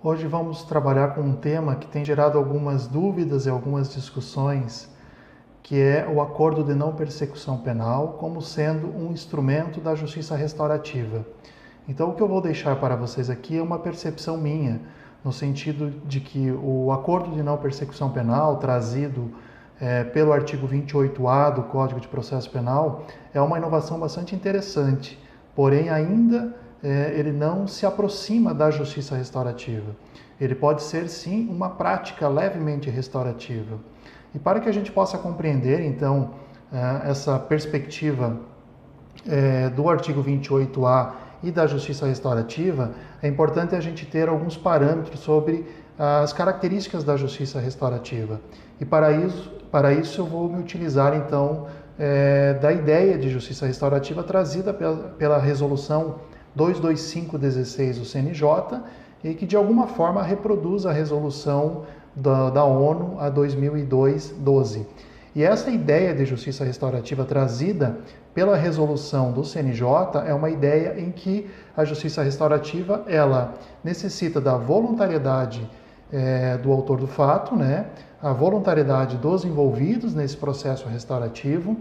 Hoje vamos trabalhar com um tema que tem gerado algumas dúvidas e algumas discussões, que é o acordo de não persecução penal como sendo um instrumento da justiça restaurativa. Então, o que eu vou deixar para vocês aqui é uma percepção minha, no sentido de que o acordo de não persecução penal trazido pelo artigo 28A do Código de Processo Penal é uma inovação bastante interessante, porém ainda ele não se aproxima da justiça restaurativa. Ele pode ser, sim, uma prática levemente restaurativa. E para que a gente possa compreender, então, essa perspectiva do artigo 28A e da justiça restaurativa, é importante a gente ter alguns parâmetros sobre as características da justiça restaurativa. E para isso eu vou me utilizar, então, da ideia de justiça restaurativa trazida pela resolução 225/16 do CNJ e que de alguma forma reproduz a resolução da ONU a 2002/12. E essa ideia de justiça restaurativa trazida pela resolução do CNJ é uma ideia em que a justiça restaurativa ela necessita da voluntariedade do autor do fato, né? A voluntariedade dos envolvidos nesse processo restaurativo,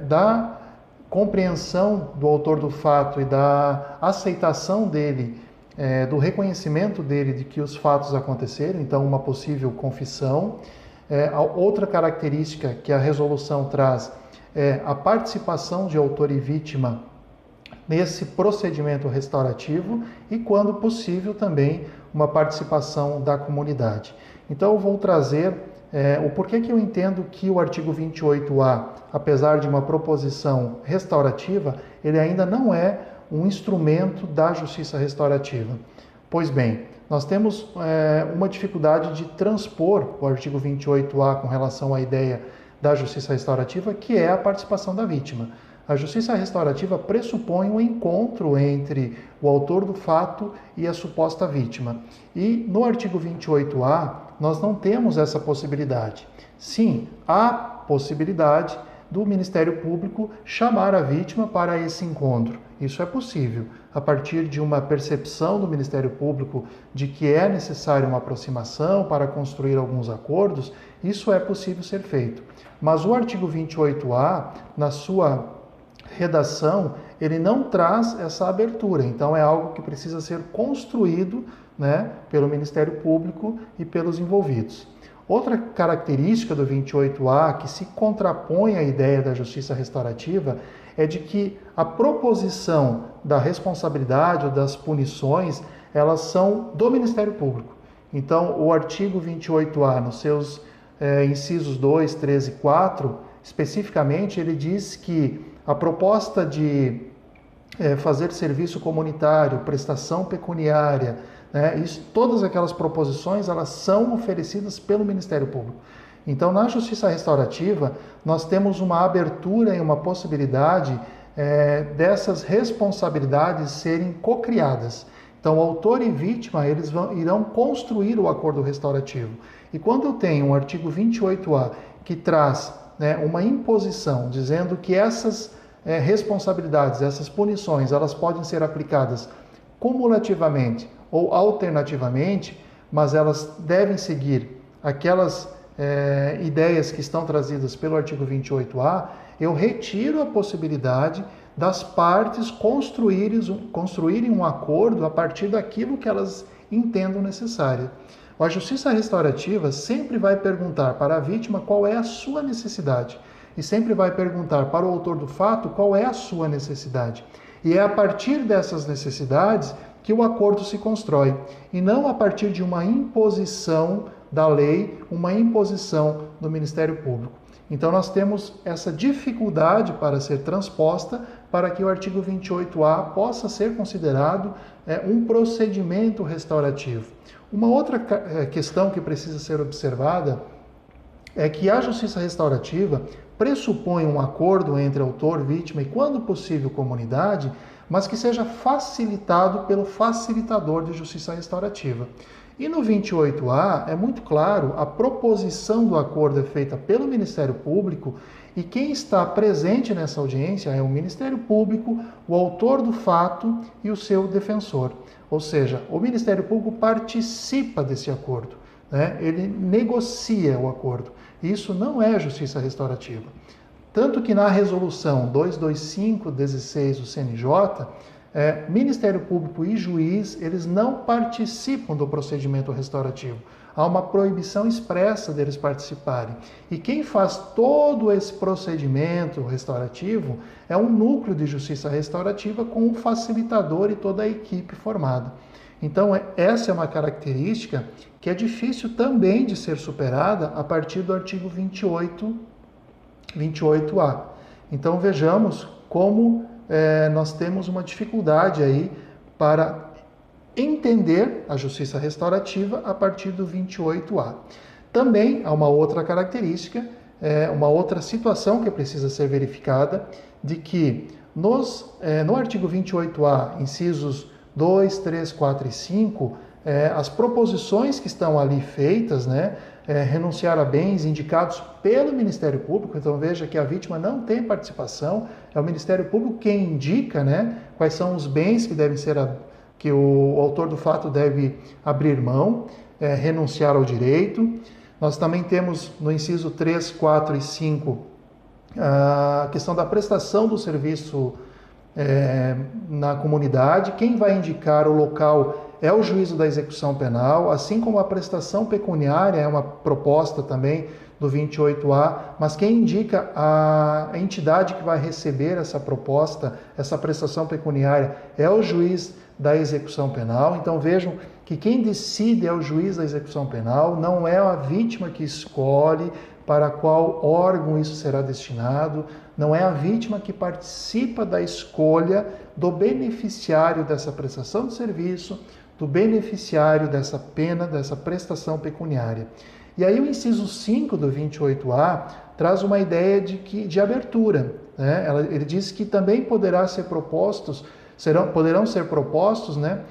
da compreensão do autor do fato e da aceitação dele, do reconhecimento dele de que os fatos aconteceram, então uma possível confissão. Outra característica que a resolução traz é a participação de autor e vítima nesse procedimento restaurativo e, quando possível, também uma participação da comunidade. Então eu vou trazer o porquê que eu entendo que o artigo 28A, apesar de uma proposição restaurativa, ele ainda não é um instrumento da justiça restaurativa. Pois bem, nós temos uma dificuldade de transpor o artigo 28A com relação à ideia da justiça restaurativa, que é a participação da vítima. A justiça restaurativa pressupõe um encontro entre o autor do fato e a suposta vítima. E no artigo 28A, nós não temos essa possibilidade. Sim, há possibilidade do Ministério Público chamar a vítima para esse encontro. Isso é possível, a partir de uma percepção do Ministério Público de que é necessária uma aproximação para construir alguns acordos, isso é possível ser feito. Mas o artigo 28A, na sua redação, ele não traz essa abertura, então é algo que precisa ser construído, né, pelo Ministério Público e pelos envolvidos. Outra característica do 28A que se contrapõe à ideia da justiça restaurativa é de que a proposição da responsabilidade ou das punições, elas são do Ministério Público. Então, o artigo 28A, nos seus incisos 2, 3 e 4, especificamente, ele diz que a proposta de fazer serviço comunitário, prestação pecuniária, todas aquelas proposições, elas são oferecidas pelo Ministério Público. Então, na justiça restaurativa, nós temos uma abertura e uma possibilidade dessas responsabilidades serem cocriadas. Então, autor e vítima, eles irão construir o acordo restaurativo. E quando eu tenho um artigo 28A que traz uma imposição, dizendo que essas responsabilidades, essas punições, elas podem ser aplicadas cumulativamente ou alternativamente, mas elas devem seguir aquelas ideias que estão trazidas pelo artigo 28A, eu retiro a possibilidade das partes construírem um acordo a partir daquilo que elas entendam necessário. A justiça restaurativa sempre vai perguntar para a vítima qual é a sua necessidade e sempre vai perguntar para o autor do fato qual é a sua necessidade. E é a partir dessas necessidades que o acordo se constrói, e não a partir de uma imposição da lei, uma imposição do Ministério Público. Então nós temos essa dificuldade para ser transposta para que o artigo 28A possa ser considerado um procedimento restaurativo. Uma outra questão que precisa ser observada é que a justiça restaurativa pressupõe um acordo entre autor, vítima e, quando possível, comunidade, mas que seja facilitado pelo facilitador de justiça restaurativa. E no 28A é muito claro, a proposição do acordo é feita pelo Ministério Público e quem está presente nessa audiência é o Ministério Público, o autor do fato e o seu defensor. Ou seja, o Ministério Público participa desse acordo, né? Ele negocia o acordo. Isso não é justiça restaurativa. Tanto que na resolução 225/16 do CNJ, Ministério Público e juiz, eles não participam do procedimento restaurativo. Há uma proibição expressa deles participarem. E quem faz todo esse procedimento restaurativo é um núcleo de justiça restaurativa com um facilitador e toda a equipe formada. Então, essa é uma característica que é difícil também de ser superada a partir do artigo 28A. Então, vejamos como nós temos uma dificuldade aí para entender a justiça restaurativa a partir do 28A. Também há uma outra característica, uma outra situação que precisa ser verificada, de que no artigo 28A, incisos 2, 3, 4 e 5, as proposições que estão ali feitas, né, renunciar a bens indicados pelo Ministério Público, então veja que a vítima não tem participação, é o Ministério Público quem indica, né, quais são os bens que devem ser que o autor do fato deve abrir mão, renunciar ao direito. Nós também temos no inciso 3, 4 e 5 a questão da prestação do serviço na comunidade. Quem vai indicar o local é o juízo da execução penal, assim como a prestação pecuniária é uma proposta também do 28A, mas quem indica a entidade que vai receber essa proposta, essa prestação pecuniária, é o juiz da execução penal. Então vejam que quem decide é o juiz da execução penal, não é a vítima que escolhe para qual órgão isso será destinado, não é a vítima que participa da escolha do beneficiário dessa prestação de serviço, do beneficiário dessa pena, dessa prestação pecuniária. E aí o inciso 5 do 28A traz uma ideia de abertura, né? Ele diz que também poderão ser propostos, né,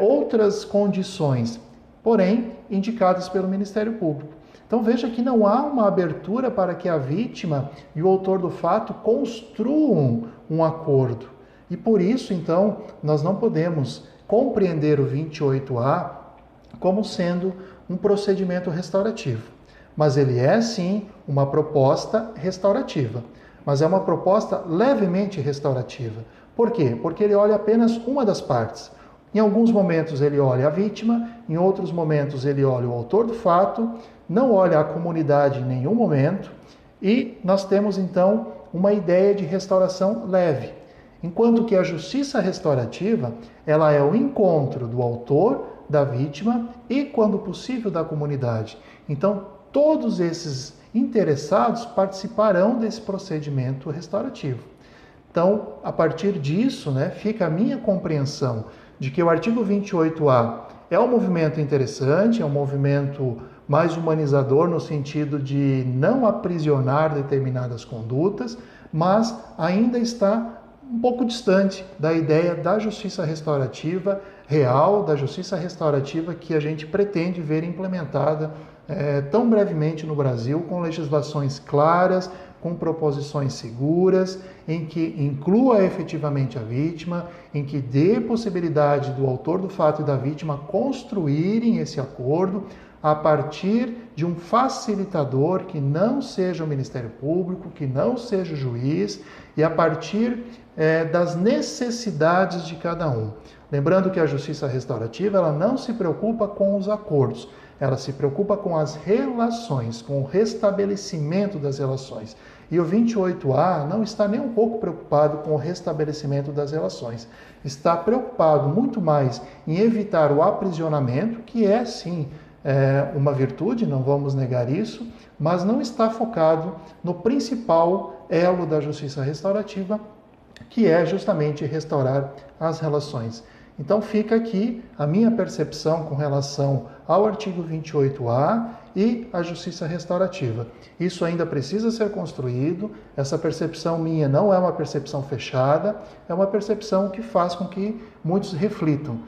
outras condições, porém indicadas pelo Ministério Público. Então veja que não há uma abertura para que a vítima e o autor do fato construam um acordo. E por isso, então, nós não podemos compreender o 28A como sendo um procedimento restaurativo. Mas ele é, sim, uma proposta restaurativa. Mas é uma proposta levemente restaurativa. Por quê? Porque ele olha apenas uma das partes. Em alguns momentos ele olha a vítima, em outros momentos ele olha o autor do fato, não olha a comunidade em nenhum momento, e nós temos então uma ideia de restauração leve. Enquanto que a justiça restaurativa, ela é o encontro do autor, da vítima e, quando possível, da comunidade. Então, todos esses interessados participarão desse procedimento restaurativo. Então, a partir disso, né, fica a minha compreensão de que o artigo 28A é um movimento interessante, é um movimento mais humanizador no sentido de não aprisionar determinadas condutas, mas ainda está um pouco distante da ideia da justiça restaurativa real, da justiça restaurativa que a gente pretende ver implementada tão brevemente no Brasil, com legislações claras, com proposições seguras, em que inclua efetivamente a vítima, em que dê possibilidade do autor do fato e da vítima construírem esse acordo a partir de um facilitador que não seja o Ministério Público, que não seja o juiz, e a partir das necessidades de cada um. Lembrando que a justiça restaurativa ela não se preocupa com os acordos, ela se preocupa com as relações, com o restabelecimento das relações. E o 28A não está nem um pouco preocupado com o restabelecimento das relações. Está preocupado muito mais em evitar o aprisionamento, que é sim uma virtude, não vamos negar isso, mas não está focado no principal elo da justiça restaurativa, que é justamente restaurar as relações. Então fica aqui a minha percepção com relação ao artigo 28A e a justiça restaurativa. Isso ainda precisa ser construído, essa percepção minha não é uma percepção fechada, é uma percepção que faz com que muitos reflitam.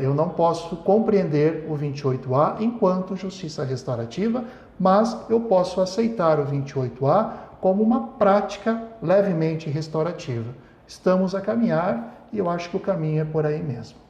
Eu não posso compreender o 28A enquanto justiça restaurativa, mas eu posso aceitar o 28A como uma prática levemente restaurativa. Estamos a caminhar e eu acho que o caminho é por aí mesmo.